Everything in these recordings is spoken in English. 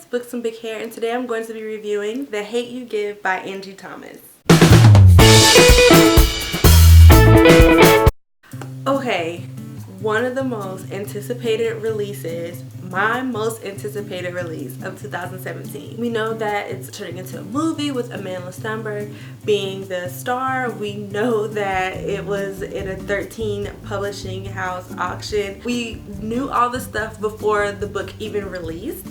Books and Big Hair, and today I'm going to be reviewing The Hate You Give by Angie Thomas. Okay, one of the most anticipated releases, my most anticipated release of 2017. We know that it's turning into a movie with Amanda Stenberg being the star. We know that it was in a 13 publishing house auction. We knew all this stuff before the book even released,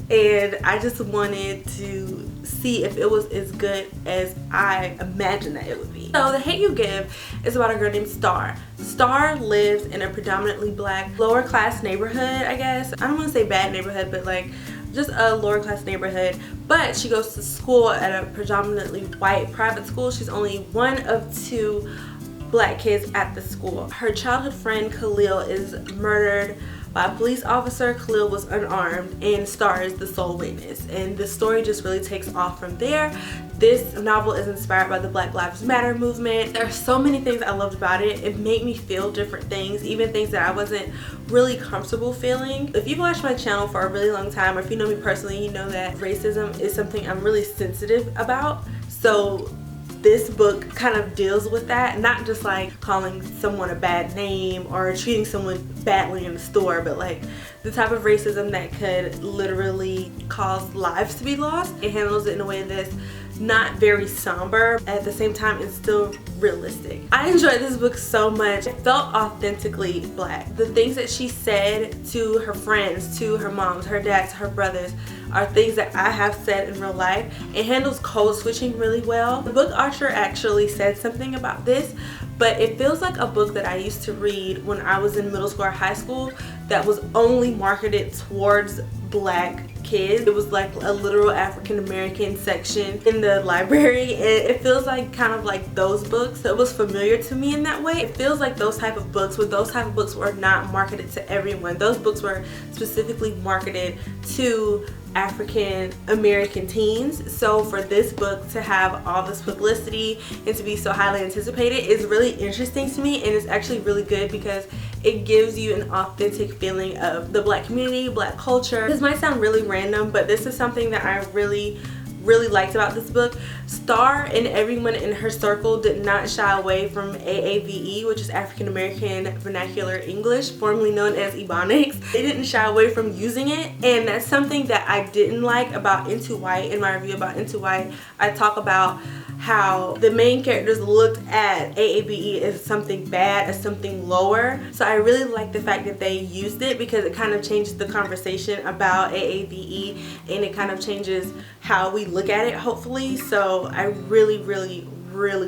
and I just wanted to see if it was as good as I imagined that it would be. So The Hate You Give is about a girl named Star. Star lives in a predominantly black lower class neighborhood, I guess. I don't want to say bad neighborhood, but like just a lower class neighborhood. But she goes to school at a predominantly white private school. She's only one of two black kids at the school. Her childhood friend Khalil is murdered by a police officer. Khalil was unarmed, and Star is the sole witness, and the story just really takes off from there. This novel is inspired by the Black Lives Matter movement. There are so many things I loved about it. It made me feel different things, even things that I wasn't really comfortable feeling. If you've watched my channel for a really long time, or if you know me personally, you know that racism is something I'm really sensitive about. So this book kind of deals with that, not just like calling someone a bad name or treating someone badly in the store, but like the type of racism that could literally cause lives to be lost. It handles it in a way that's not very somber. At the same time, it's still realistic. I enjoyed this book so much. It felt authentically black. The things that she said to her friends, to her moms, her dads, her brothers, are things that I have said in real life. It handles code switching really well. The book author actually said something about this, but it feels like a book that I used to read when I was in middle school or high school that was only marketed towards black kids. It was like a literal African American section in the library, and it feels like kind of like those books. So it was familiar to me in that way. It feels like those type of books, but those type of books were not marketed to everyone. Those books were specifically marketed to African American teens. So for this book to have all this publicity and to be so highly anticipated is really interesting to me, and it's actually really good because it gives you an authentic feeling of the black community, black culture. This might sound really random, but this is something that I really liked about this book. Star and everyone in her circle did not shy away from AAVE, which is African American Vernacular English, formerly known as Ebonics. They didn't shy away from using it, and that's something that I didn't like about Into White. In my review about Into White, I talk about how the main characters looked at AAVE as something bad, as something lower. So I really like the fact that they used it because it kind of changes the conversation about AAVE, and it kind of changes how we look at it, hopefully. So I really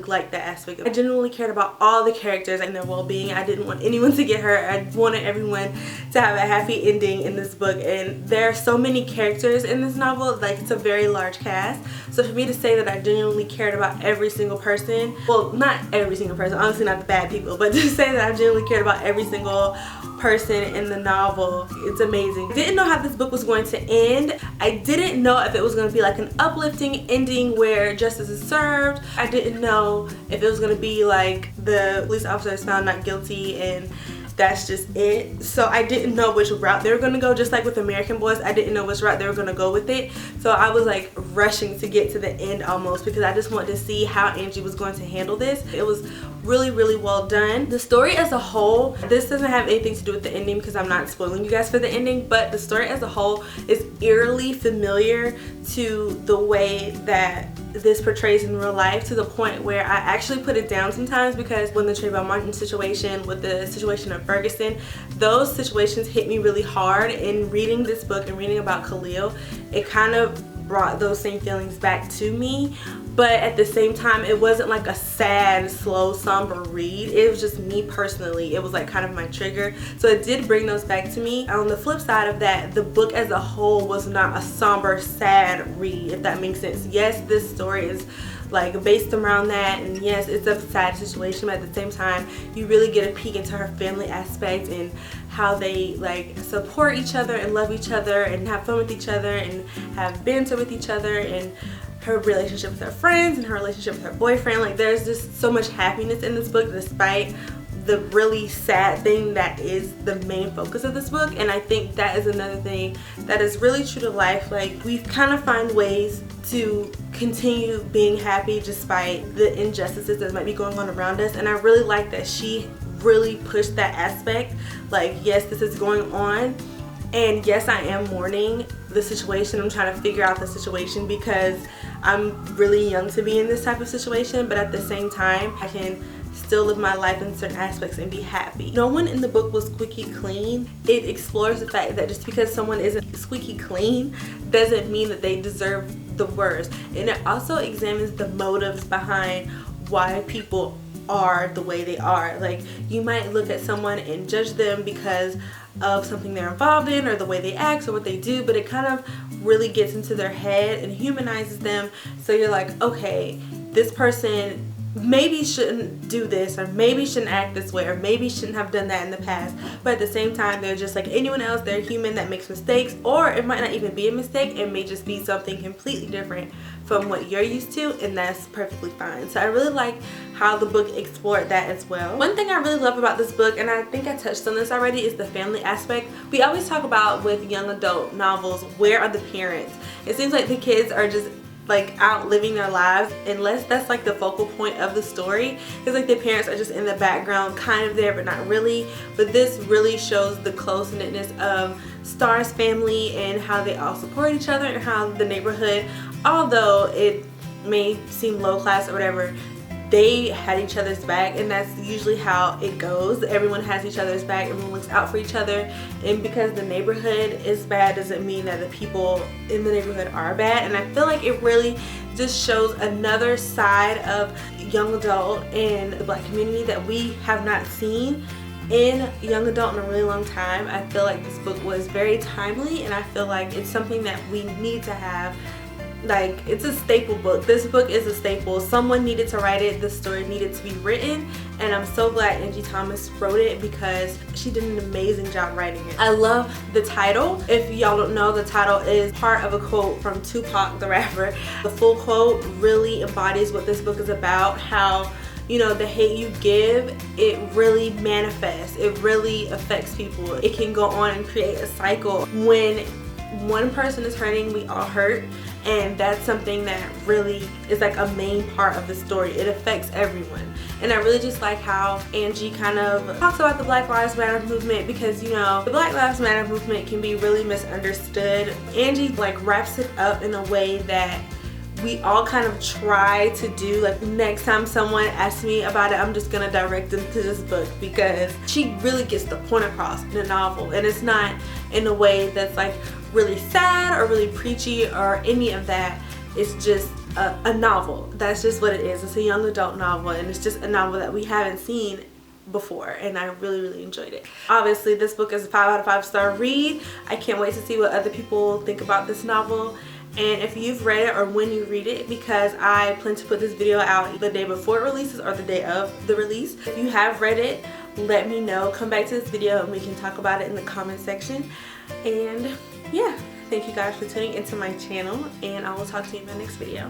like that aspect. I genuinely cared about all the characters and their well-being. I didn't want anyone to get hurt. I wanted everyone to have a happy ending in this book, and there are so many characters in this novel. Like, it's a very large cast. So for me to say that I genuinely cared about every single person, well, not every single person, obviously not the bad people, but to say that I genuinely cared about every single person in the novel, it's amazing. I didn't know how this book was going to end. I didn't know if it was going to be like an uplifting ending where justice is served. I didn't know if it was going to be like the police officer is found not guilty and that's just it. So I didn't know which route they were going to go. Just like with American Boys, I didn't know which route they were going to go with it. So I was like rushing to get to the end almost because I just wanted to see how Angie was going to handle this. It was really well done. The story as a whole, this doesn't have anything to do with the ending because I'm not spoiling you guys for the ending, but the story as a whole is eerily familiar to the way that this portrays in real life, to the point where I actually put it down sometimes, because when the Trayvon Martin situation, with the situation of Ferguson, those situations hit me really hard. In reading this book and reading about Khalil, it kind of brought those same feelings back to me, but at the same time it wasn't like a sad, slow, somber read. It was just me personally, it was like kind of my trigger, so it did bring those back to me. On the flip side of that, the book as a whole was not a somber, sad read, if that makes sense. Yes, this story is like based around that, and yes, it's a sad situation, but at the same time you really get a peek into her family aspect and how they like support each other and love each other and have fun with each other and have banter with each other, and her relationship with her friends and her relationship with her boyfriend. Like, there's just so much happiness in this book despite the really sad thing that is the main focus of this book. And I think that is another thing that is really true to life. Like, we kind of find ways to continue being happy despite the injustices that might be going on around us. And I really like that she really pushed that aspect. Like, yes, this is going on, and yes, I am mourning the situation. I'm trying to figure out the situation because I'm really young to be in this type of situation, but at the same time, I can still live my life in certain aspects and be happy. No one in the book was squeaky clean. It explores the fact that just because someone isn't squeaky clean doesn't mean that they deserve the worst. And it also examines the motives behind why people are the way they are. Like, you might look at someone and judge them because of something they're involved in or the way they act or what they do, but it kind of really gets into their head and humanizes them. So you're like, okay, this person maybe shouldn't do this, or maybe shouldn't act this way, or maybe shouldn't have done that in the past, but at the same time, they're just like anyone else. They're human that makes mistakes, or it might not even be a mistake. It may just be something completely different from what you're used to, and that's perfectly fine. So I really like how the book explored that as well. One thing I really love about this book, and I think I touched on this already, is the family aspect. We always talk about with young adult novels, where are the parents? It seems like the kids are just like out living their lives, unless that's like the focal point of the story. It's like the parents are just in the background, kind of there but not really. But this really shows the close-knitness of Star's family and how they all support each other, and how the neighborhood, although it may seem low class or whatever, they had each other's back, and that's usually how it goes. Everyone has each other's back, everyone looks out for each other, and because the neighborhood is bad doesn't mean that the people in the neighborhood are bad. And I feel like it really just shows another side of young adult and the Black community that we have not seen in young adult in a really long time. I feel like this book was very timely, and I feel like it's something that we need to have. Like, it's a staple book. This book is a staple. Someone needed to write it. The story needed to be written, and I'm so glad Angie Thomas wrote it because she did an amazing job writing it. I love the title. If y'all don't know, the title is part of a quote from Tupac the rapper. The full quote really embodies what this book is about, how, you know, the hate you give, it really manifests. It really affects people. It can go on and create a cycle. When one person is hurting, we all hurt, and that's something that really is like a main part of the story. It affects everyone. And I really just like how Angie kind of talks about the Black Lives Matter movement, because, you know, the Black Lives Matter movement can be really misunderstood. Angie like wraps it up in a way that we all kind of try to do. Like, next time someone asks me about it, I'm just gonna direct them to this book, because she really gets the point across in a novel, and it's not in a way that's like really sad or really preachy or any of that. It's just a novel. That's just what it is. It's a young adult novel, and it's just a novel that we haven't seen before, and I really enjoyed it. Obviously, this book is a 5 out of 5 star read. I can't wait to see what other people think about this novel, and if you've read it or when you read it, because I plan to put this video out the day before it releases or the day of the release. If you have read it, let me know. Come back to this video and we can talk about it in the comment section. And yeah, thank you guys for tuning into my channel, and I will talk to you in my next video.